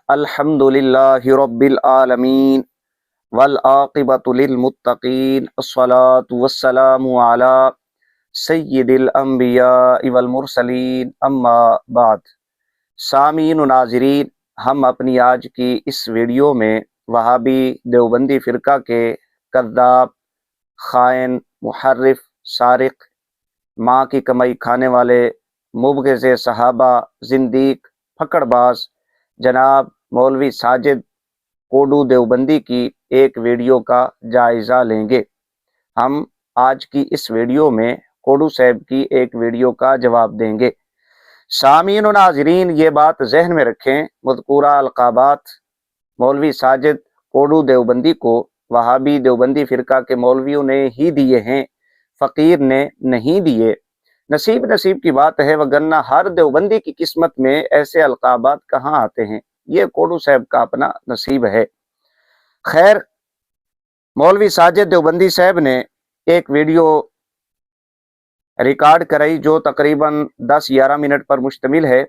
الحمدللہ رب العالمین والعاقبۃ للمتقین الصلاۃ والسلام علی سید الانبیاء والمرسلین اما بعد۔ سامعین و ناظرین، ہم اپنی آج کی اس ویڈیو میں وہابی دیوبندی فرقہ کے کذاب، خائن، محرف، سارق، ماں کی کمائی کھانے والے، مبغض صحابہ، زندیق، پھکڑ باز جناب مولوی ساجد کوڈو دیوبندی کی ایک ویڈیو کا جائزہ لیں گے۔ ہم آج کی اس ویڈیو میں کوڈو صاحب کی ایک ویڈیو کا جواب دیں گے۔ سامعین و ناظرین، یہ بات ذہن میں رکھیں، مذکورہ القابات مولوی ساجد کوڈو دیوبندی کو وہابی دیوبندی فرقہ کے مولویوں نے ہی دیے ہیں، فقیر نے نہیں دیے۔ نصیب کی بات ہے، وگرنہ ہر دیوبندی کی قسمت میں ایسے القابات کہاں آتے ہیں؟ یہ کوڈو صاحب کا اپنا نصیب ہے۔ خیر، مولوی ساجد دیوبندی صاحب نے ایک ویڈیو ریکارڈ کرائی جو تقریباً 10-11 منٹ پر مشتمل ہے۔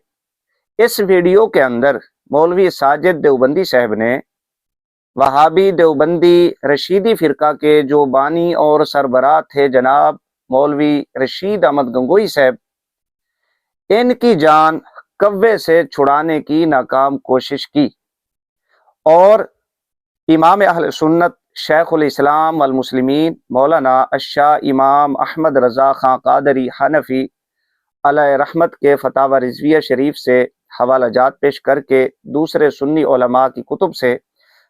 اس ویڈیو کے اندر مولوی ساجد دیوبندی صاحب نے وہابی دیوبندی رشیدی فرقہ کے جو بانی اور سربراہ تھے جناب مولوی رشید احمد گنگوئی صاحب، ان کی جان کوے سے چھڑانے کی ناکام کوشش کی اور امام اہل سنت شیخ الاسلام والمسلمین مولانا الشاہ امام احمد رضا خان قادری حنفی علیہ رحمت کے فتاوی رضویہ شریف سے حوالہ جات پیش کر کے، دوسرے سنی علماء کی کتب سے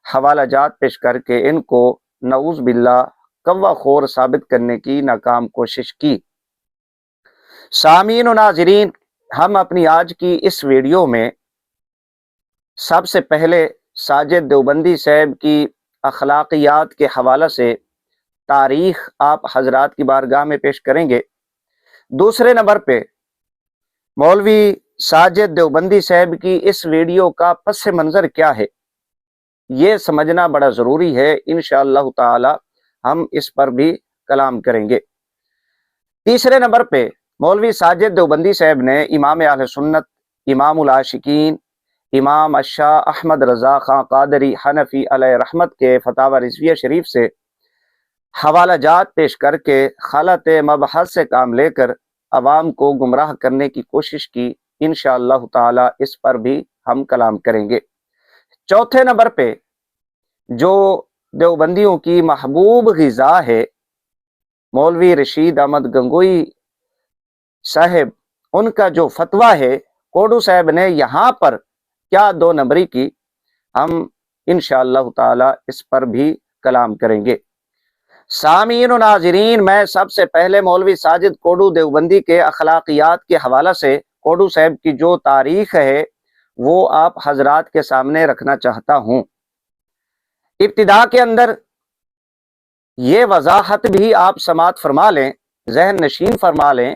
حوالہ جات پیش کر کے ان کو نعوذ باللہ کوا خور ثابت کرنے کی ناکام کوشش کی۔ سامعین و ناظرین، ہم اپنی آج کی اس ویڈیو میں سب سے پہلے ساجد دیوبندی صاحب کی اخلاقیات کے حوالہ سے تاریخ آپ حضرات کی بارگاہ میں پیش کریں گے۔ دوسرے نمبر پہ مولوی ساجد دیوبندی صاحب کی اس ویڈیو کا پس منظر کیا ہے، یہ سمجھنا بڑا ضروری ہے۔ انشاءاللہ تعالی ہم اس پر بھی کلام کریں گے۔ تیسرے نمبر پہ مولوی ساجد دیوبندی صاحب نے امام اہل سنت، امام العاشقین، امام الشاہ احمد رضا خان قادری حنفی علیہ رحمت کے فتاوی رضویہ شریف سے حوالہ جات پیش کر کے خلط مبحث سے کام لے کر عوام کو گمراہ کرنے کی کوشش کی۔ انشاءاللہ تعالی اس پر بھی ہم کلام کریں گے۔ چوتھے نمبر پہ جو دیوبندیوں کی محبوب غذا ہے مولوی رشید احمد گنگوئی صاحب، ان کا جو فتویٰ ہے کوڈو صاحب نے یہاں پر کیا 2 نمبری کی، ہم انشاءاللہ تعالی اس پر بھی کلام کریں گے۔ سامعین و ناظرین، میں سب سے پہلے مولوی ساجد کوڈو دیوبندی کے اخلاقیات کے حوالہ سے کوڈو صاحب کی جو تاریخ ہے وہ آپ حضرات کے سامنے رکھنا چاہتا ہوں۔ ابتدا کے اندر یہ وضاحت بھی آپ سماعت فرما لیں، ذہن نشین فرما لیں،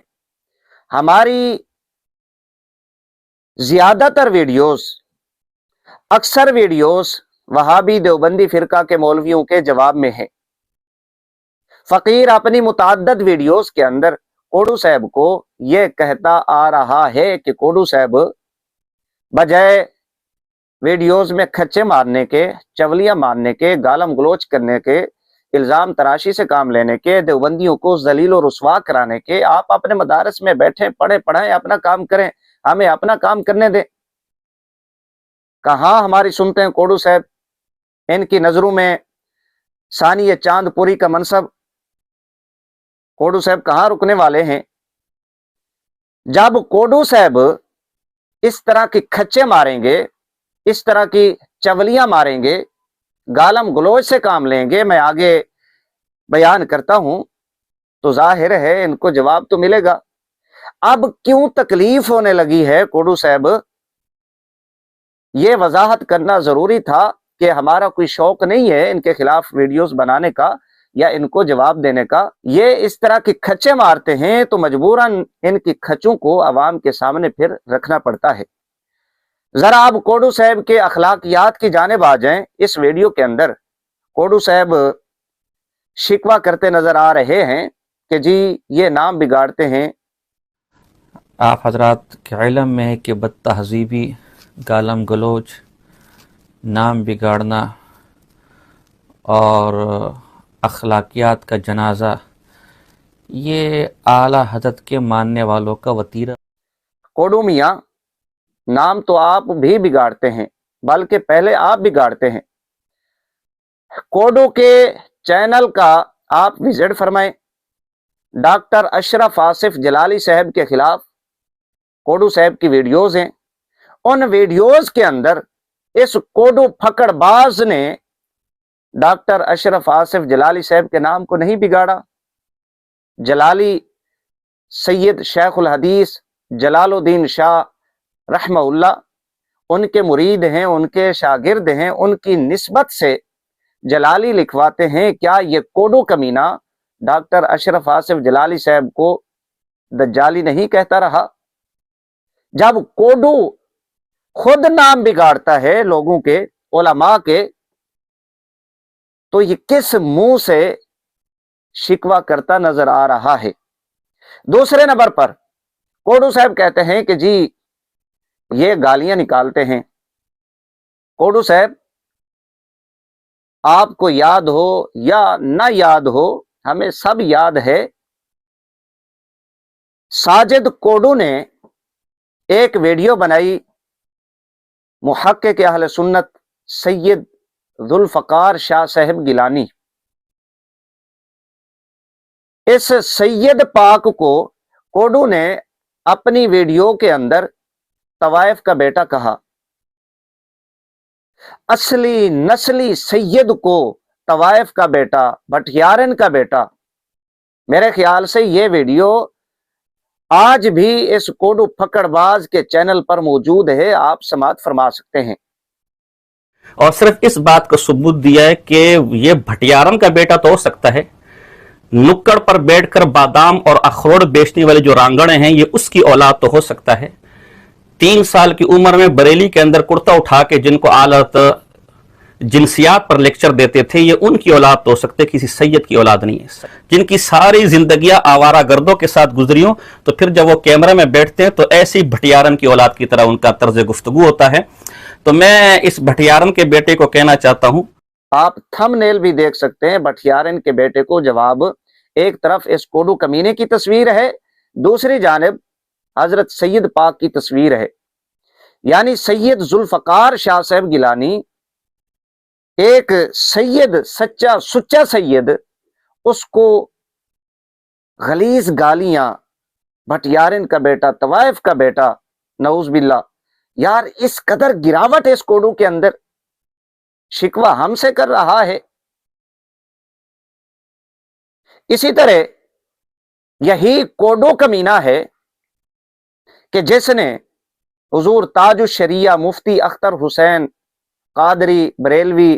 ہماری زیادہ تر ویڈیوز، اکثر ویڈیوز وہابی دیوبندی فرقہ کے مولویوں کے جواب میں ہے۔ فقیر اپنی متعدد ویڈیوز کے اندر کوڈو صاحب کو یہ کہتا آ رہا ہے کہ کوڈو صاحب بجائے ویڈیوز میں کھچے مارنے کے، چولیاں مارنے کے، گالم گلوچ کرنے کے، الزام تراشی سے کام لینے کے، دیوبندیوں کو ذلیل و رسوا کرانے کے، آپ اپنے مدارس میں بیٹھیں، پڑھیں، اپنا کام کریں، ہمیں اپنا کام کرنے دیں۔ کہاں ہماری سنتے ہیں کوڈو صاحب؟ ان کی نظروں میں ثانی چاند پوری کا منصب کوڈو صاحب کہاں رکنے والے ہیں؟ جب کوڈو صاحب اس طرح کی کھچے ماریں گے، اس طرح کی چولیاں ماریں گے، گالم گلوچ سے کام لیں گے، میں آگے بیان کرتا ہوں، تو ظاہر ہے ان کو جواب تو ملے گا۔ اب کیوں تکلیف ہونے لگی ہے کوڈو صاحب؟ یہ وضاحت کرنا ضروری تھا کہ ہمارا کوئی شوق نہیں ہے ان کے خلاف ویڈیوز بنانے کا یا ان کو جواب دینے کا۔ یہ اس طرح کی کھچے مارتے ہیں تو مجبوراً ان کی کھچوں کو عوام کے سامنے پھر رکھنا پڑتا ہے۔ ذرا آپ کوڈو صاحب کے اخلاقیات کی جانب آ جائیں۔ اس ویڈیو کے اندر کوڈو صاحب شکوہ کرتے نظر آ رہے ہیں کہ جی یہ نام بگاڑتے ہیں۔ آپ حضرات کے علم میں ہے کہ بد تہذیبی، گالم گلوچ نام بگاڑنا اور اخلاقیات کا جنازہ یہ اعلیٰ حضرت کے ماننے والوں کا وتیرہ۔ کوڈو میاں، نام تو آپ بھی بگاڑتے ہیں، بلکہ پہلے آپ بگاڑتے ہیں۔ کوڈو کے چینل کا آپ وزٹ فرمائیں۔ ڈاکٹر اشرف آصف جلالی صاحب کے خلاف کوڈو صاحب کی ویڈیوز ہیں۔ ان ویڈیوز کے اندر اس کوڈو پھکڑ باز نے ڈاکٹر اشرف آصف جلالی صاحب کے نام کو نہیں بگاڑا۔ جلالی سید شیخ الحدیث جلال الدین شاہ رحمہ اللہ ان کے مرید ہیں، ان کے شاگرد ہیں، ان کی نسبت سے جلالی لکھواتے ہیں کیا یہ کوڈو کمینہ ڈاکٹر اشرف آصف جلالی صاحب کو دجالی نہیں کہتا رہا؟ جب کوڈو خود نام بگاڑتا ہے لوگوں کے، علماء کے، تو یہ کس منہ سے شکوہ کرتا نظر آ رہا ہے؟ دوسرے نمبر پر کوڈو صاحب کہتے ہیں کہ جی یہ گالیاں نکالتے ہیں۔ کوڈو صاحب، آپ کو یاد ہو یا نہ یاد ہو، ہمیں سب یاد ہے، ساجد کوڈو نے ایک ویڈیو بنائی محقق اہل سنت سید ذوالفقار شاہ صاحب گیلانی۔ اس سید پاک کو کوڈو نے اپنی ویڈیو کے اندر طوائف کا بیٹا کہا۔ اصلی نسلی سید کو طوائف کا بیٹا، بھٹیارن کا بیٹا۔ میرے خیال سے یہ ویڈیو آج بھی اس کوڈو پھکڑ باز کے چینل پر موجود ہے، آپ سماعت فرما سکتے ہیں۔ اور صرف اس بات کا ثبوت دیا ہے کہ یہ بھٹیارن کا بیٹا تو ہو سکتا ہے، نکڑ پر بیٹھ کر بادام اور اخروٹ بیچنے والے جو رانگڑے ہیں یہ اس کی اولاد تو ہو سکتا ہے۔ 3 سال کی عمر میں بریلی کے اندر کرتا اٹھا کے جن کو آلت جنسیات پر لیکچر دیتے تھے یہ ان کی اولاد تو ہو سکتے، کسی سید کی اولاد نہیں ہے۔ جن کی ساری زندگیاں آوارہ گردوں کے ساتھ گزری ہوں تو پھر جب وہ کیمرے میں بیٹھتے ہیں تو ایسی بھٹیارن کی اولاد کی طرح ان کا طرز گفتگو ہوتا ہے۔ تو میں اس بھٹیارن کے بیٹے کو کہنا چاہتا ہوں، آپ تھم نیل بھی دیکھ سکتے ہیں، بھٹیارن کے بیٹے کو جواب۔ ایک طرف اس کوڈو کمینے کی تصویر ہے، دوسری جانب حضرت سید پاک کی تصویر ہے، یعنی سید ذوالفقار شاہ صاحب گیلانی ایک سید، سچا سچا سید، اس کو غلیظ گالیاں، بھٹیارن کا بیٹا، طوائف کا بیٹا، نعوذ باللہ۔ یار اس قدر گراوٹ ہے اس کوڈو کے اندر، شکوہ ہم سے کر رہا ہے۔ اسی طرح یہی کوڈو کمینہ ہے کہ جس نے حضور تاج الشریعہ مفتی اختر حسین قادری بریلوی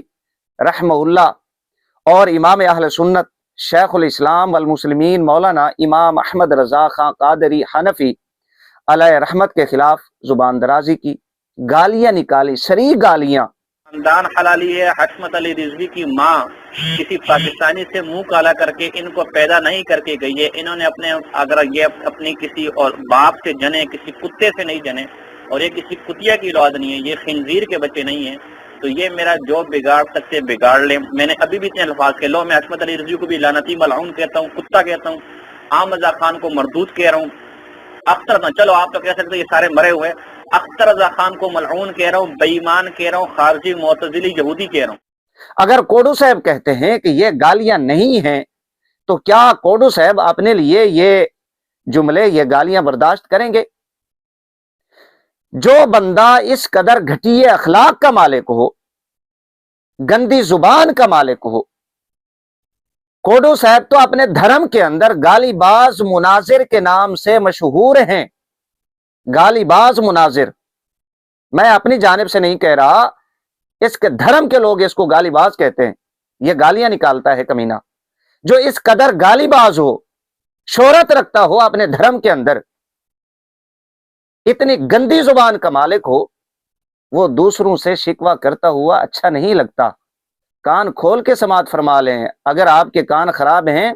رحمہ اللہ اور امام اہل سنت شیخ الاسلام والمسلمین مولانا امام احمد رضا خان قادری حنفی علیہ رحمت کے خلاف زبان درازی کی، گالیاں نکالی، سری گالیاں۔ خاندان حلالی ہے، حکمت علی رضوی کی ماں کسی پاکستانی سے منہ کالا کر کے ان کو پیدا نہیں کر کے گئی ہے۔ انہوں نے اگر یہ اپنی کسی اور باپ سے جنے، کسی کتے سے نہیں جنے، اور یہ کسی کتیا کی اولاد نہیں ہے، یہ خنزیر کے بچے نہیں ہیں، تو یہ میرا جو بگاڑ سکتے بگاڑ لیں۔ میں نے ابھی بھی اتنے الفاظ کے لو، میں حکمت علی رضوی کو بھی لعنتی ملعون کہتا ہوں، کتا کہتا ہوں، عام رضا خان کو مردود کہہ رہا ہوں، اختر نہ، چلو آپ تو کہہ سکتے یہ سارے مرے ہوئے، اختر رضا خان کو ملعون کہہ رہا ہوں، بے ایمان کہہ رہا ہوں، خارجی معتزلی یہودی کہہ رہا ہوں۔ اگر کوڈو صاحب کہتے ہیں کہ یہ گالیاں نہیں ہیں تو کیا کوڈو صاحب اپنے لیے یہ جملے، یہ گالیاں برداشت کریں گے؟ جو بندہ اس قدر گھٹیے اخلاق کا مالک ہو، گندی زبان کا مالک ہو، کوڈو صاحب تو اپنے دھرم کے اندر گالی باز مناظر کے نام سے مشہور ہیں۔ گالی باز مناظر، میں اپنی جانب سے نہیں کہہ رہا، اس کے دھرم کے لوگ اس کو گالی باز کہتے ہیں۔ یہ گالیاں نکالتا ہے کمینہ، جو اس قدر گالی باز ہو، شہرت رکھتا ہو اپنے دھرم کے اندر، اتنی گندی زبان کا مالک ہو، وہ دوسروں سے شکوہ کرتا ہوا اچھا نہیں لگتا۔ کان کھول کے سماعت فرما لیں۔ اگر آپ کے کان خراب ہیں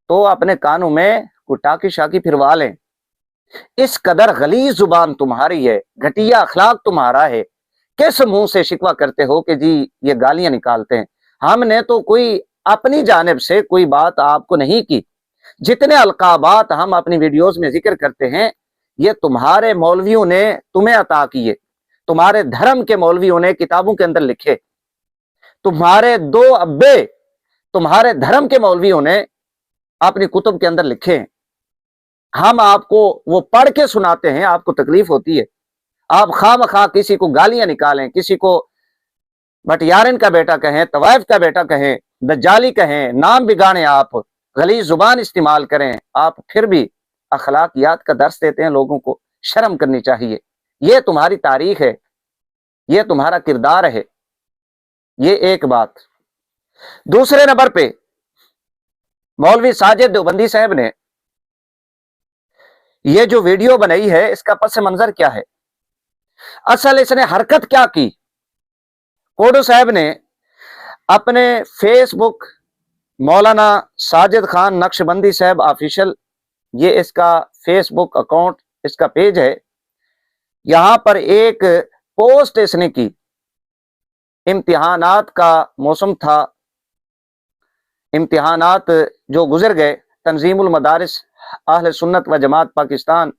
تو اپنے کانوں میں کوئی ٹاکی شاکی پھروا لیں۔ اس قدر غلیظ زبان تمہاری ہے، گھٹیا اخلاق تمہارا ہے किस मुंह से शिकवा करते हो कि जी ये गालियां निकालते हैं? हमने तो कोई अपनी जानिब से कोई बात आपको नहीं की। जितने अलकाबात हम अपनी वीडियोस में जिक्र करते हैं, ये तुम्हारे मौलवियों ने तुम्हें अता किए, तुम्हारे धर्म के मौलवियों ने किताबों के अंदर लिखे, तुम्हारे दो अब्बे तुम्हारे धर्म के मौलवियों ने अपनी कुतुब के अंदर लिखे हैं। हम आपको वो पढ़ के सुनाते हैं, आपको तकलीफ होती है, आप खामखा किसी को गालियां निकालें, किसी को भटियारन का बेटा कहें, तवाइफ का बेटा कहें, दज्जाली कहें, नाम बिगाड़ें, आप गलीज जुबान इस्तेमाल करें, आप फिर भी अखलाकियात का दर्स देते हैं लोगों को। शर्म करनी चाहिए। ये तुम्हारी तारीख है, ये तुम्हारा किरदार है। ये एक बात। दूसरे नंबर पे मौलवी साजिद देवबंदी साहब ने ये जो वीडियो बनाई है, इसका पस मंजर क्या है? असल इसने हरकत क्या की? कोडू साहब ने अपने फेसबुक मौलाना साजिद खान नक्शबंदी साहब ऑफिशियल, ये इसका फेसबुक अकाउंट, इसका पेज है, यहां पर एक पोस्ट इसने की। इम्तिहानात का मौसम था, इम्तिहानात जो गुजर गए, तंजीमुल मदारिस अहले सुन्नत व जमात पाकिस्तान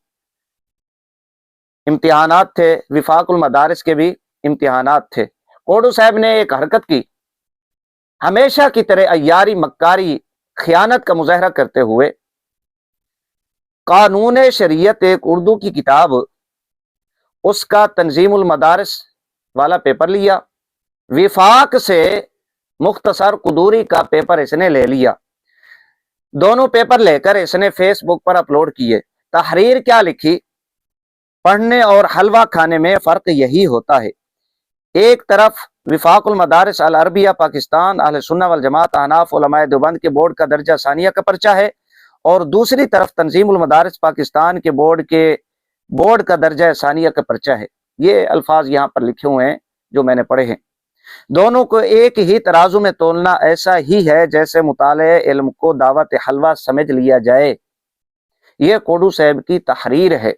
इम्तिहानात थे, विफाकुल मदारिस के भी इम्तिहानात थे। कोडू साहब ने एक हरकत की, हमेशा की तरह अय्यारी, मक्कारी, खियानत का मुजाहरा करते हुए कानून शरीयत, एक उर्दू की किताब, उसका तंजीमुल मदारिस वाला पेपर लिया, विफाक से मुख्तसर कुदूरी का पेपर इसने ले लिया। दोनों पेपर लेकर इसने फेसबुक पर अपलोड किए। तहरीर क्या लिखी? पढ़ने और हलवा खाने में फर्क यही होता है। एक तरफ विफाकुल मदारिस अल अरबिया पाकिस्तान अहले सुन्नत वल जमात अहनाफ उलमाए देवबंद के बोर्ड का दर्जा सानिया का पर्चा है, और दूसरी तरफ तंजीमुल मदारिस पाकिस्तान के बोर्ड का दर्जा सानिया का पर्चा है। ये अल्फाज यहाँ पर लिखे हुए हैं जो मैंने पढ़े हैं। दोनों को एक ही तराजू में तोलना ऐसा ही है जैसे मुताले इल्म को दावत हलवा समझ लिया जाए। ये कोडू साहब की तहरीर है।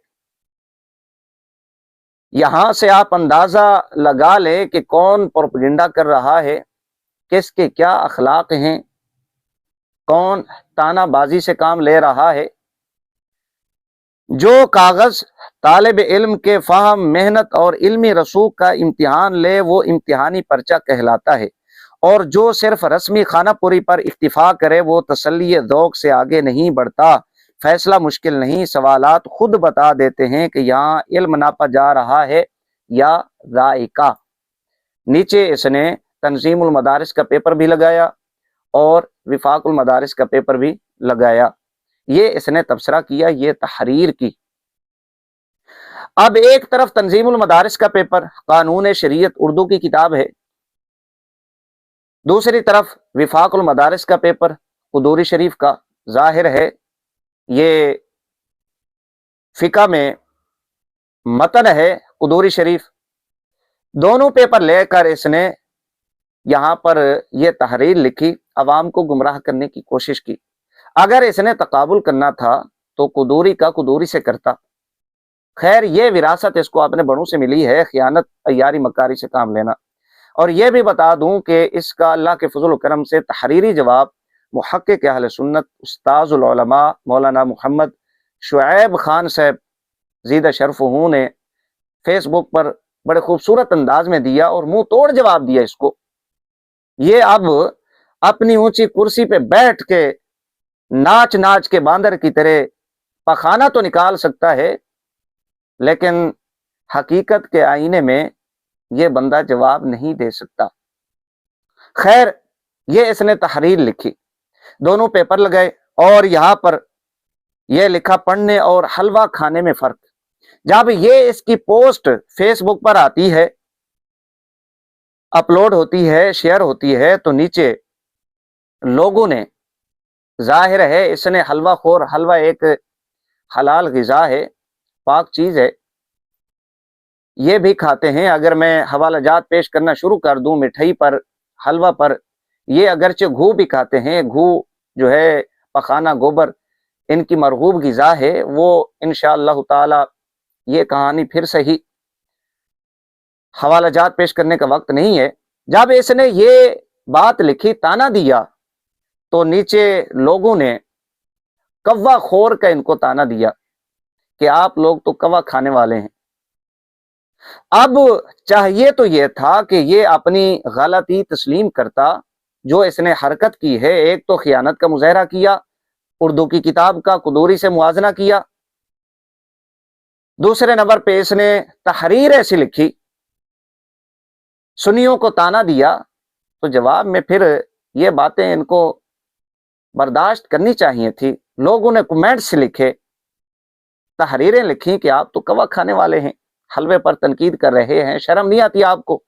यहां से आप अंदाजा लगा ले कि कौन प्रोपेगेंडा कर रहा है, किसके क्या अखलाक हैं, कौन तानाबाजी से काम ले रहा है। जो कागज तालिब इल्म के फहम, मेहनत और इल्मी रसूख का इम्तिहान ले, वो इम्तिहानी पर्चा कहलाता है, और जो सिर्फ रस्मी खानापुरी पर इक्तिफा करे, वो तसल्ली ज़ौक़ से आगे नहीं बढ़ता। फैसला मुश्किल नहीं, सवालात खुद बता देते हैं कि यहाँ इल्म नापा जा रहा है या जायका। नीचे इसने तंजीमुल मदारिस का पेपर भी लगाया और विफाकुल मदारिस का पेपर भी लगाया। ये इसने तबसरा किया, ये तहरीर की। अब एक तरफ तंजीमुल मदारिस का पेपर, कानून शरीयत उर्दू की किताब है, दूसरी तरफ विफाकुल मदारिस का पेपर कुदूरी शरीफ का। जाहिर है ये फिका में मतन है कुदूरी शरीफ। दोनों पेपर लेकर इसने यहाँ पर यह तहरीर लिखी, अवाम को गुमराह करने की कोशिश की। अगर इसने तकाबुल करना था तो कुदूरी का कुदूरी से करता। खैर, ये विरासत इसको अपने बड़ों से मिली है, खियानत, अय्यारी, मक्कारी से काम लेना। और यह भी बता दूं कि इसका अल्लाह के फजल करम से तहरीरी जवाब मुहक्किक अहले सुन्नत उस्ताजुल उलमा मौलाना मोहम्मद शुएब खान साहब ज़ीदा शरफ़हू ने फेसबुक पर बड़े खूबसूरत अंदाज में दिया और मुंह तोड़ जवाब दिया इसको। ये अब अपनी ऊंची कुर्सी पे बैठ के नाच नाच के बांदर की तरह पखाना तो निकाल सकता है, लेकिन हकीकत के आईने में ये बंदा जवाब नहीं दे सकता। खैर, ये इसने तहरीर लिखी, दोनों पेपर लगाए और यहां पर यह लिखा, पढ़ने और हलवा खाने में फर्क। जब ये इसकी पोस्ट फेसबुक पर आती है, अपलोड होती है, शेयर होती है, तो नीचे लोगों ने, जाहिर है इसने हलवा खोर, हलवा एक हलाल गिजा है, पाक चीज है, ये भी खाते हैं। अगर मैं हवाला जात पेश करना शुरू कर दूं मिठाई पर, हलवा पर, ये अगरचे घू भी खाते हैं। घू जो है पखाना, गोबर, इनकी मरगूब गिजा है। वो इंशाअल्लाह ताला ये कहानी फिर सही حوالہ جات پیش کرنے کا وقت نہیں ہے۔ جب اس نے یہ بات لکھی، تانا دیا، تو نیچے لوگوں نے کوا خور کا ان کو تانا دیا کہ آپ لوگ تو کوا کھانے والے ہیں۔ اب چاہیے تو یہ تھا کہ یہ اپنی غلطی تسلیم کرتا جو اس نے حرکت کی ہے۔ ایک تو خیانت کا مظاہرہ کیا، اردو کی کتاب کا قدوری سے موازنہ کیا، دوسرے نمبر پہ اس نے تحریر ایسی لکھی، سنیوں کو تانا دیا، تو جواب میں پھر یہ باتیں ان کو برداشت کرنی چاہیے تھی۔ لوگوں نے کمنٹس لکھے، تحریریں لکھی کہ آپ تو کوا کھانے والے ہیں، حلوے پر تنقید کر رہے ہیں، شرم نہیں آتی آپ کو؟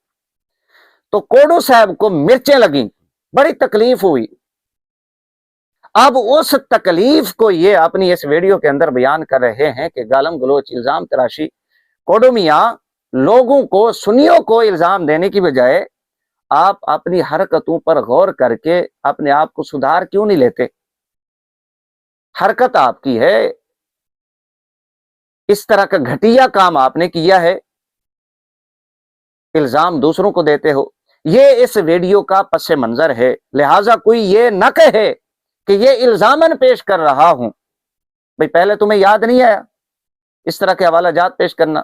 تو کوڈو صاحب کو مرچیں لگیں، بڑی تکلیف ہوئی۔ اب اس تکلیف کو یہ اپنی اس ویڈیو کے اندر بیان کر رہے ہیں کہ گالم گلوچ، الزام تراشی۔ کوڈو میاں، لوگوں کو، سنیوں کو الزام دینے کی بجائے آپ اپنی حرکتوں پر غور کر کے اپنے آپ کو سدھار کیوں نہیں لیتے؟ حرکت آپ کی ہے، اس طرح کا گھٹیا کام آپ نے کیا ہے، الزام دوسروں کو دیتے ہو۔ یہ اس ویڈیو کا پس منظر ہے، لہٰذا کوئی یہ نہ کہے کہ یہ الزامن پیش کر رہا ہوں۔ بھئی پہلے تمہیں یاد نہیں آیا اس طرح کے حوالہ جات پیش کرنا؟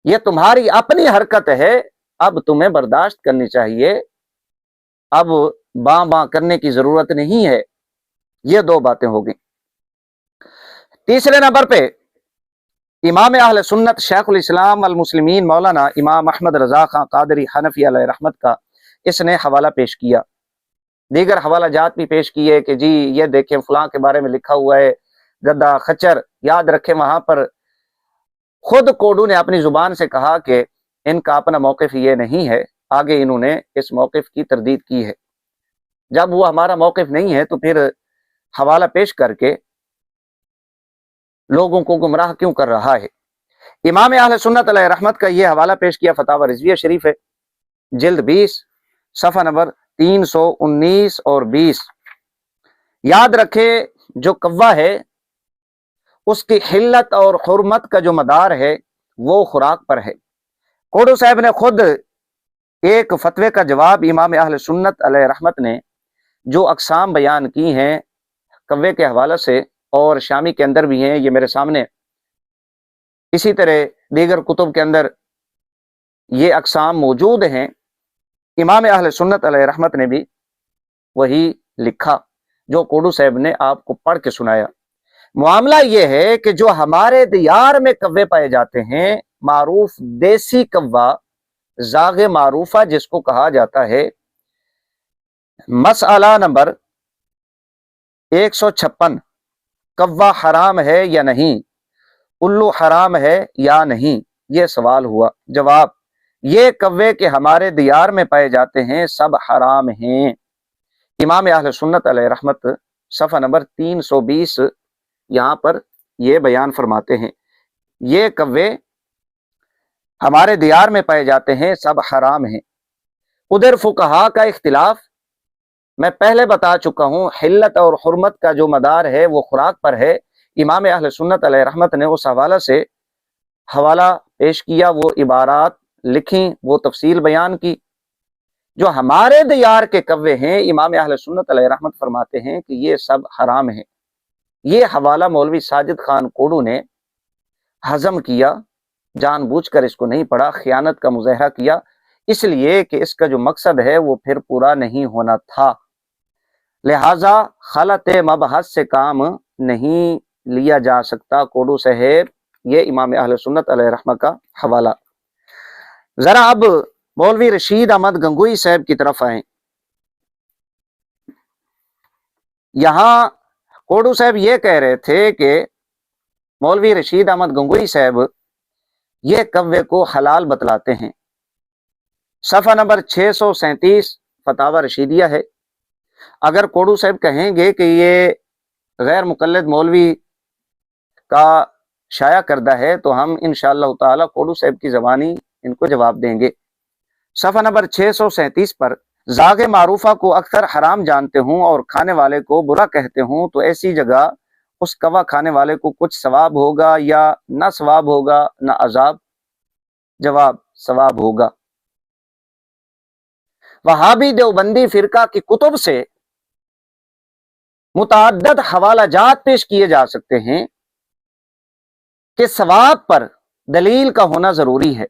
یہ تمہاری اپنی حرکت ہے، اب تمہیں برداشت کرنی چاہیے، اب باں باں کرنے کی ضرورت نہیں ہے۔ یہ دو باتیں ہو گئیں۔ تیسرے نمبر پہ امام اہل سنت شیخ الاسلام المسلمین مولانا امام احمد رضا خان قادری حنفی علیہ رحمت کا اس نے حوالہ پیش کیا، دیگر حوالہ جات بھی پیش کیے کہ جی یہ دیکھیں فلاں کے بارے میں لکھا ہوا ہے، گدا خچر، یاد رکھیں وہاں پر خود کوڈو نے اپنی زبان سے کہا کہ ان کا اپنا موقف یہ نہیں ہے، آگے انہوں نے اس موقف کی تردید کی ہے۔ جب وہ ہمارا موقف نہیں ہے تو پھر حوالہ پیش کر کے لوگوں کو گمراہ کیوں کر رہا ہے؟ امام اہل سنت علیہ رحمت کا یہ حوالہ پیش کیا فتاوی رضویہ شریف ہے، جلد 20، صفحہ نمبر 319 اور 20۔ یاد رکھے جو کوا ہے اس کی حلت اور حرمت کا جو مدار ہے وہ خوراک پر ہے۔ کوڈو صاحب نے خود ایک فتوے کا جواب امام اہل سنت علیہ رحمت نے جو اقسام بیان کی ہیں کوے کے حوالے سے، اور شامی کے اندر بھی ہیں، یہ میرے سامنے، اسی طرح دیگر کتب کے اندر یہ اقسام موجود ہیں، امام اہل سنت علیہ رحمت نے بھی وہی لکھا جو کوڈو صاحب نے آپ کو پڑھ کے سنایا۔ معاملہ یہ ہے کہ جو ہمارے دیار میں کوے پائے جاتے ہیں، معروف دیسی کوا، زاغ معروفہ جس کو کہا جاتا ہے، مسئلہ نمبر 156، کوا حرام ہے یا نہیں، الو حرام ہے یا نہیں، یہ سوال ہوا۔ جواب، یہ کوے کے ہمارے دیار میں پائے جاتے ہیں سب حرام ہیں۔ امام اہل سنت علیہ رحمت صفحہ نمبر 320 یہاں پر یہ بیان فرماتے ہیں، یہ کوے ہمارے دیار میں پائے جاتے ہیں سب حرام ہیں۔ ادھر فقہا کا اختلاف میں پہلے بتا چکا ہوں، حلت اور حرمت کا جو مدار ہے وہ خوراک پر ہے۔ امام اہل سنت علیہ رحمت نے اس حوالہ سے حوالہ پیش کیا، وہ عبارات لکھیں، وہ تفصیل بیان کی۔ جو ہمارے دیار کے کوے ہیں، امام اہل سنت علیہ رحمت فرماتے ہیں کہ یہ سب حرام ہیں۔ یہ حوالہ مولوی ساجد خان کوڈو نے ہضم کیا، جان بوجھ کر اس کو نہیں پڑھا، خیانت کا مظاہرہ کیا، اس لیے کہ اس کا جو مقصد ہے وہ پھر پورا نہیں ہونا تھا، لہٰذا خلط مبحث سے کام نہیں لیا جا سکتا۔ کوڈو صاحب، یہ امام اہل سنت علیہ رحمت کا حوالہ۔ ذرا اب مولوی رشید احمد گنگوئی صاحب کی طرف آئیں۔ یہاں کوڈو صاحب یہ کہہ رہے تھے کہ مولوی رشید احمد گنگوئی صاحب یہ کوے کو حلال بتلاتے ہیں، صفحہ نمبر 637 فتاوی رشیدیہ ہے۔ اگر کوڈو صاحب کہیں گے کہ یہ غیر مقلد مولوی کا شائع کردہ ہے تو ہم انشاءاللہ تعالی کوڈو صاحب کی زبانی ان کو جواب دیں گے۔ صفحہ نمبر 637 پر، زاغ معروفہ کو اکثر حرام جانتے ہوں اور کھانے والے کو برا کہتے ہوں تو ایسی جگہ اس کوا کھانے والے کو کچھ ثواب ہوگا یا نہ ثواب ہوگا نہ عذاب؟ جواب، सवाब होगा। वहाबी देवबंदी फिरका की कुतुब से मुतअद्दिद हवालाजात पेश किए जा सकते हैं कि सवाब पर दलील का होना जरूरी है।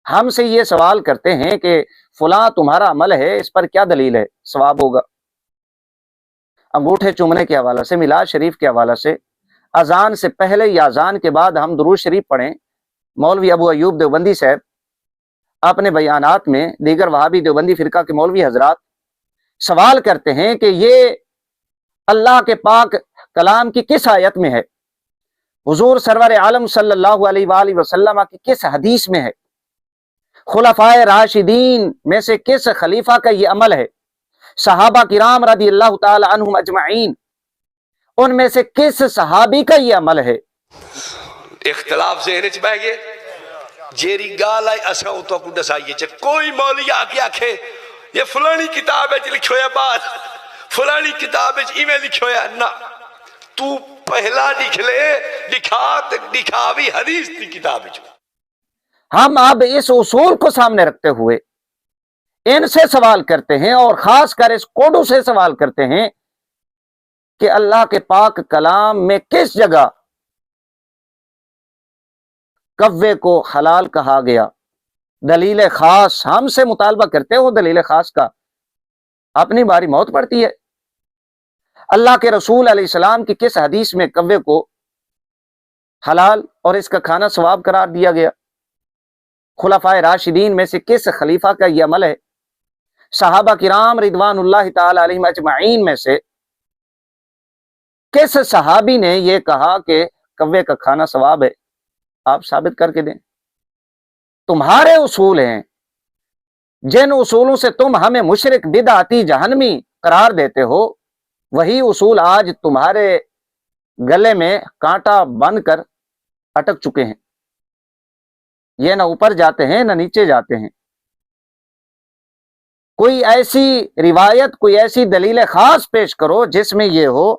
हमसे ये सवाल करते हैं कि फला तुम्हारा अमल है, इस पर क्या दलील है, सवाब होगा। अंगूठे चूमने के हवाले से, मिलाद शरीफ के हवाले से, अजान से पहले या अजान के बाद हम दुरूद शरीफ पढ़ें। मौलवी अबू अयूब देवबंदी साहब अपने बयानात में दीगर वहाबी देवबंदी फिरका के मौलवी हजरात सवाल करते हैं कि ये अल्लाह के पाक कलाम की किस आयत में है, हुजूर सरवर आलम सल्लल्लाहु अलैहि वसल्लम की किस हदीस में है, खुलफाए राशिदीन में से किस खलीफा का ये अमल है, सहाबा किराम रदी अल्लाह ताला अन्हुम अजमईन उनमें से किस सहाबी का ये अमल है। इख्तलाफ ज़हन च बह गए। जेरी गाल है असा तो को दसाइए च कोई मौली आके आखे ये फलानी किताब है लिखो है, बात फलानी किताब है इवें लिखो है ना, तू पहला लिख ले, लिखा भी हदीस की किताब है। हम अब इस उसूल को सामने रखते हुए इनसे सवाल करते हैं और खासकर इस कोडू से सवाल करते हैं कि अल्लाह के पाक कलाम में किस जगह कव्वे को हलाल कहा गया। दलील खास हमसे मुतालबा करते हो, दलील खास का अपनी बारी मौत पड़ती है। अल्लाह के रसूल अलैहिस्सलाम की किस हदीस में कव्वे को हलाल और इसका खाना सवाब करार दिया गया। खुलफाए राशिदीन में से किस खलीफा का यह अमल है। सहाबा किराम रिदवानुल्लाह ताला अलैहिम अजमईन में से किस सहाबी ने यह कहा कि कव्वे का खाना सवाब है, आप साबित करके दें। तुम्हारे उसूल हैं, जिन उसूलों से तुम हमें मुशरिक बिदअती जहन्नमी करार देते हो, वही उसूल आज तुम्हारे गले में कांटा बनकर अटक चुके हैं। ये ना ऊपर जाते हैं ना नीचे जाते हैं। कोई ऐसी रिवायत, कोई ऐसी दलील खास पेश करो जिसमें यह हो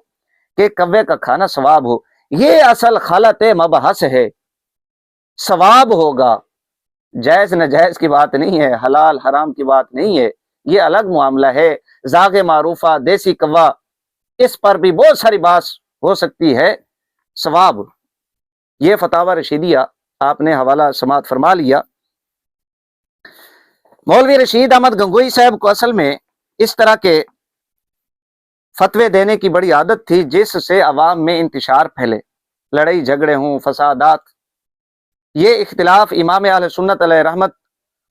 कि कव्वे का खाना सवाब हो। ये असल खलत मबहस है। सवाब होगा, जायज नजायज की बात नहीं है, हलाल हराम की बात नहीं है, ये अलग मामला है। जागे मारूफा, देसी कव्वा, इस पर भी बहुत सारी बात हो सकती है। सवाब, ये फतावा रशीदिया आपने हवाला समात फरमा लिया। मौलवी रशीद अहमद गंगोई साहब को असल में इस तरह के फतवे देने की बड़ी आदत थी जिससे अवाम में इंतशार फैले, लड़ाई झगड़े हों, फसादात। ये इख्तिलाफ इमाम अहले सुन्नत अलैहि रहमत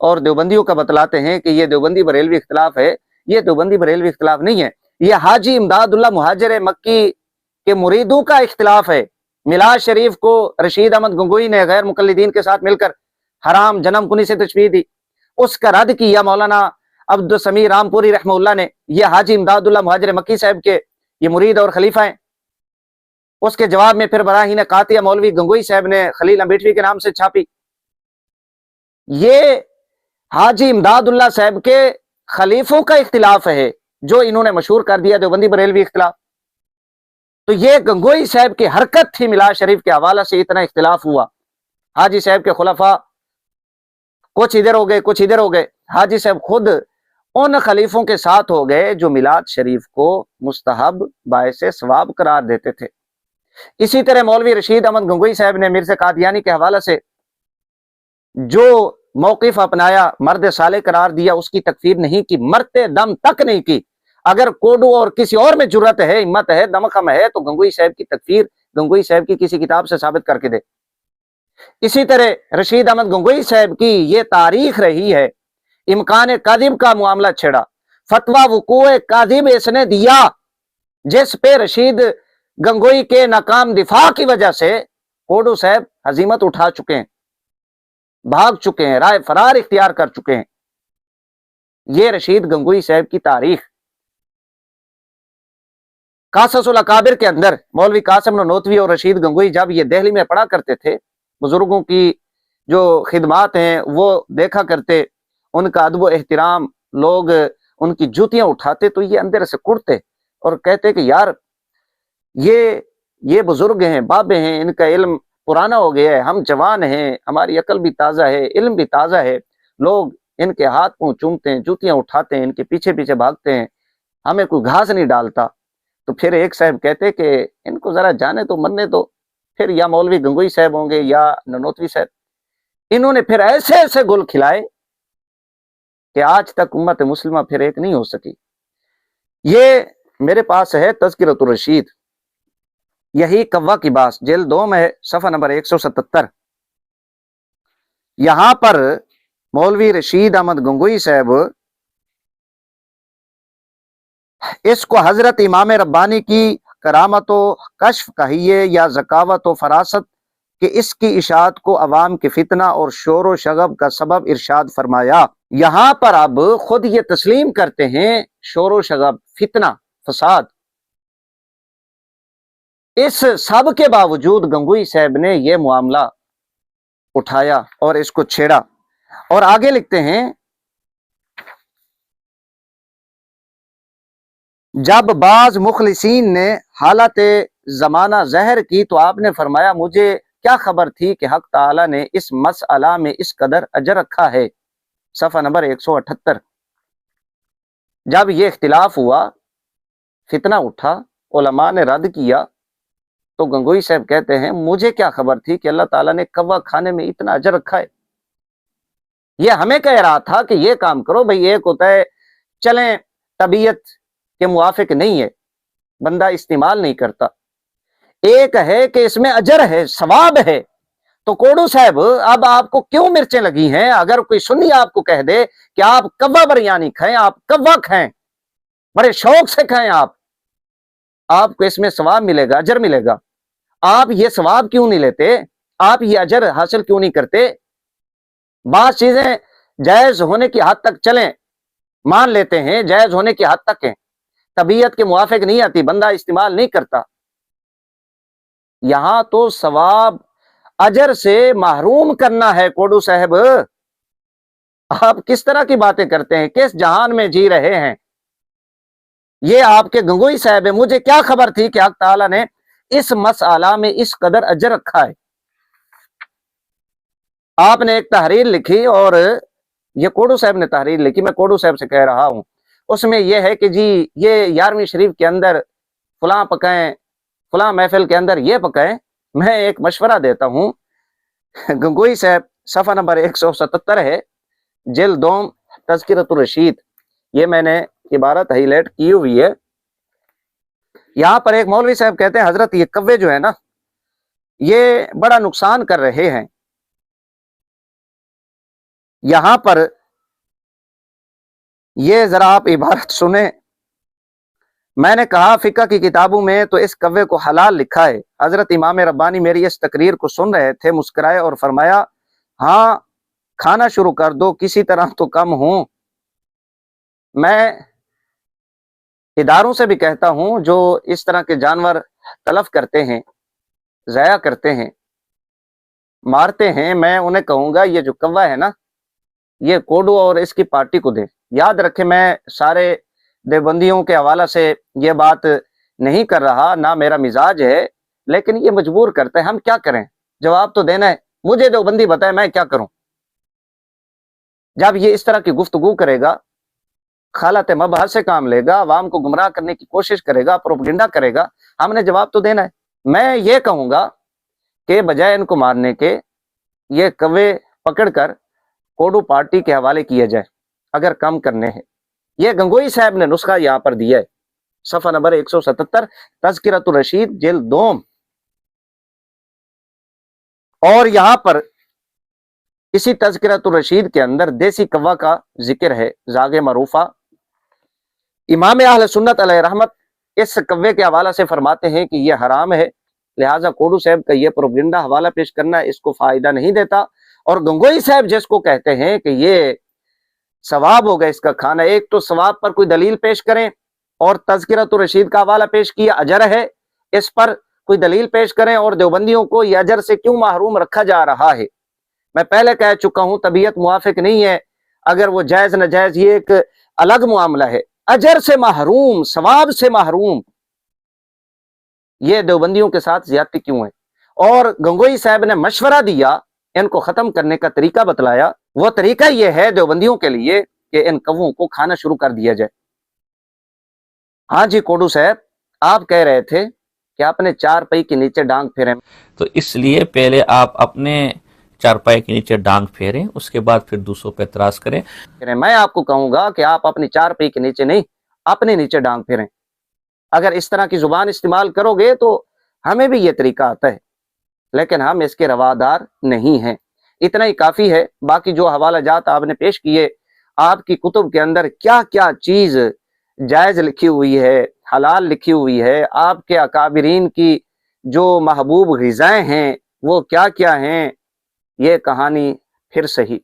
और देवबंदियों का बतलाते हैं कि ये देवबंदी बरेलवी इख्तिलाफ है। ये देवबंदी बरेलवी इख्तिलाफ नहीं है, ये हाजी इमदादुल्लाह मुहाजिर मक्की के मुरीदों का इख्तिलाफ है। मिलाद शरीफ को रशीद अहमद गंगोई ने गैर मुकल्लिदीन के साथ मिलकर हराम जन्म कुनी से तशबीह दी, उसका रद्द किया मौलाना अब्दुल समी रामपुरी रहमतुल्लाह ने। यह हाजी इमदादुल्लाह मुहाजिर मक्की साहब के ये मुरीद और खलीफा हैं। उसके जवाब में फिर बराहीन कातिया मौलवी गंगोई साहब ने खलील अम्बेडवी के नाम से छापी। ये हाजी इमदादुल्लाह साहब के खलीफों का इख्तिलाफ है जो इन्होंने मशहूर कर दिया देवबंदी बरेलवी इख्तिलाफ। तो ये गंगोई साहब की हरकत थी, मिलाद शरीफ के हवाला से इतना इख्तिलाफ हुआ। हाजी साहब के खुलफा कुछ इधर हो गए, कुछ इधर हो गए। हाजी साहब खुद उन खलीफों के साथ हो गए जो मिलाद शरीफ को मुस्तहब बायसे सवाब करार देते थे। इसी तरह मौलवी रशीद अहमद गंगोई साहब ने मिर्ज़ा कादियानी के हवाले से जो मौक़िफ़ अपनाया, मर्द साले करार दिया, उसकी तकफीर नहीं की, मरते दम तक नहीं की। अगर कोडू और किसी और में जुर्रत है, हिम्मत है, दमखम है तो गंगोई साहब की तकफीर गंगोई साहब की किसी किताब से साबित करके दे। इसी तरह रशीद अहमद गंगोई साहब की ये तारीख रही है, इम्कान कादिब का मामला छेड़ा, फतवा वुकूए कादिब इसने दिया, जिस पे रशीद गंगोई के नाकाम दिफा की वजह से कोडू साहब हजीमत उठा चुके हैं, भाग चुके हैं, राय फरार इख्तियार कर चुके हैं। ये रशीद गंगोई साहब की तारीख। काससुल अकाबिर के अंदर मौलवी कासिम नोतवी और रशीद गंगोई जब ये दिल्ली में पढ़ा करते थे, बुजुर्गों की जो खिदमात हैं वो देखा करते, उनका अदब व एहतराम, लोग उनकी जूतियां उठाते तो ये अंदर से कुड़ते और कहते कि यार ये बुजुर्ग हैं, बाबे हैं, इनका इल्म पुराना हो गया है, हम जवान हैं, हमारी अकल भी ताज़ा है, इल्म भी ताज़ा है, लोग इनके हाथ मुंह चूमते हैं, जूतियां उठाते हैं, इनके पीछे पीछे भागते हैं, हमें कोई घास नहीं डालता। तो फिर एक साहब कहते कि इनको जरा जाने तो मरने दो। फिर या मौलवी गंगोई साहब होंगे या ननोतवी साहब, इन्होंने फिर ऐसे ऐसे गुल खिलाए कि आज तक उम्मत मुस्लिमा फिर एक नहीं हो सकी। ये मेरे पास है तज़किरतुर रशीद, यही कव्वा की बास, जिल्द 2 में सफ़ा नंबर 177। यहां पर मौलवी रशीद अहमद गंगोई साहब इसको हजरत इमाम रब्बानी की करामत कश्फ कहिए या ज़कावत व फरासत कि इसकी इशाअत को अवाम के फितना और शोर व शगब का सबब इरशाद फरमाया। यहां पर अब खुद ये तस्लीम करते हैं शोर व शगब, फितना, फसाद, इस सब के बावजूद गंगोई साहब ने यह मामला उठाया और इसको छेड़ा। और आगे लिखते हैं, जब बाज मुखलिसीन ने हालत जमाना जहर की तो आपने फरमाया मुझे क्या खबर थी कि हक ताला ने इस मसअला में इस कदर अजर रखा है। सफ़ा नंबर 178। जब ये इख्तिलाफ हुआ, फितना उठा, उलमा ने रद्द किया, तो गंगोई साहब कहते हैं मुझे क्या खबर थी कि अल्लाह ताला ने कव्वा खाने में इतना अजर रखा है। ये हमें कह रहा था कि ये काम करो भाई, एक होता है चलें तबीयत के मुआफिक नहीं है, बंदा इस्तेमाल नहीं करता, एक है कि इसमें अजर है, सवाब है। तो कोडू साहब अब आपको क्यों मिर्चें लगी हैं? अगर कोई सुन्नी आपको कह दे कि आप कव्वा बिरयानी खाएं, आप कव्वा खाएं, बड़े शौक से खाएं, आपको इसमें सवाब मिलेगा, अजर मिलेगा, आप ये सवाब क्यों नहीं लेते? आप ये अजर हासिल क्यों नहीं करते? बात चीजें जायज होने की हद तक चलें, मान लेते हैं जायज होने की हद तक है, तबीयत के मुआफिक नहीं आती, बंदा इस्तेमाल नहीं करता, यहां तो सवाब अजर से महरूम करना है। कोडू साहब आप किस तरह की बातें करते हैं? किस जहान में जी रहे हैं? ये आपके गंगोई साहब है, मुझे क्या खबर थी कि हक ताला ने इस मसअला में इस कदर अजर रखा है। आपने एक तहरीर लिखी और ये कोडू साहब ने तहरीर लिखी, मैं कोडू साहब से कह रहा हूं, उसमें यह है कि जी ये 11वीं शरीफ के अंदर फलां पकाएं, फलां महफिल के अंदर ये पकाएं। मैं एक मशवरा देता हूं, गंगोई साहब सफ़ा नंबर 177 है, जिल्द 2 तज़किरतुर रशीद, ये मैंने इबारत हाईलाइट की हुई है। यहां पर एक मौलवी साहब कहते हैं हजरत ये कव्वे जो है ना, ये बड़ा नुकसान कर रहे हैं। यहां पर ये जरा आप इबारत सुने। मैंने कहा फिका की किताबों में तो इस कव्वे को हलाल लिखा है। हजरत इमाम रब्बानी मेरी इस तकरीर को सुन रहे थे, मुस्कुराए और फरमाया हाँ खाना शुरू कर दो, किसी तरह तो कम हूं। मैं इदारों से भी कहता हूं जो इस तरह के जानवर तलफ करते हैं, ज़ाया करते हैं, मारते हैं, मैं उन्हें कहूंगा ये जो कव्वा है ना, ये कोडू और इसकी पार्टी को दे। याद रखें मैं सारे देवबंदियों के हवाला से ये बात नहीं कर रहा, ना मेरा मिजाज है, लेकिन ये मजबूर करते हैं, हम क्या करें? जवाब तो देना है, मुझे देवबंदी बताए मैं क्या करूं? जब ये इस तरह की गुफ्तगू करेगा, खालत मबहस से काम लेगा, आवाम को गुमराह करने की कोशिश करेगा, प्रोपगेंडा करेगा, हमने जवाब तो देना है। मैं ये कहूंगा कि बजाय इनको मारने के ये कव्वे पकड़कर कोडू पार्टी के हवाले किया जाए अगर कम करने हैं। ये गंगोई साहब ने नुस्खा यहां पर दिया है, सफ़ा नंबर 177 तज़किरतुर रशीद, जिल्द 2। और यहां पर इसी तज़किरतुर रशीद के अंदर देसी कव्वा का जिक्र है, जागे मरूफा। इमाम अहले सुन्नत अलैहि रहमत इस कव्वे के हवाला से फरमाते हैं कि यह हराम है, लिहाजा कोडू साहब का यह प्रोपगेंडा हवाला पेश करना इसको फायदा नहीं देता। और गंगोई साहब जिसको कहते हैं कि ये सवाब होगा इसका खाना, एक तो सवाब पर कोई दलील पेश करें, और तज़किरतुर रशीद का हवाला पेश किया अजर है, इस पर कोई दलील पेश करें, और देवबंदियों को यह अजर से क्यों महरूम रखा जा रहा है। मैं पहले कह चुका हूं तबीयत मुआफिक नहीं है, अगर वो जायज नाजायज ये एक अलग मामला है, अजर से महरूम, सवाब से महरूम, ये देवबंदियों के साथ ज्यादती क्यों है? اور गंगोई साहब ने मशवरा दिया, इनको खत्म करने का तरीका बतलाया। वो तरीका ये है देवबंदियों के लिए कि इन कौवों को खाना शुरू कर दिया जाए। हाँ जी कोडू साहब, आप कह रहे थे कि आपने चारपाई के नीचे डांग फेरे। तो इसलिए पहले आप अपने चारपाई के नीचे डांग फेरें, उसके बाद फिर दूसरों पे एतराज करें। मैं आपको कहूंगा कि आप अपनी चारपाई के नीचे नहीं, अपने नीचे डांग फेरें। अगर इस तरह की जुबान इस्तेमाल करोगे तो हमें भी ये तरीका आता है, लेकिन हम इसके रवादार नहीं हैं। इतना ही काफी है। बाकी जो हवाला जात आपने पेश किए, आपकी कुतुब के अंदर क्या क्या चीज जायज लिखी हुई है, हलाल लिखी हुई है, आपके अकाबिरीन की जो महबूब ग़िज़ाएं हैं वो क्या क्या हैं, ये कहानी फिर सही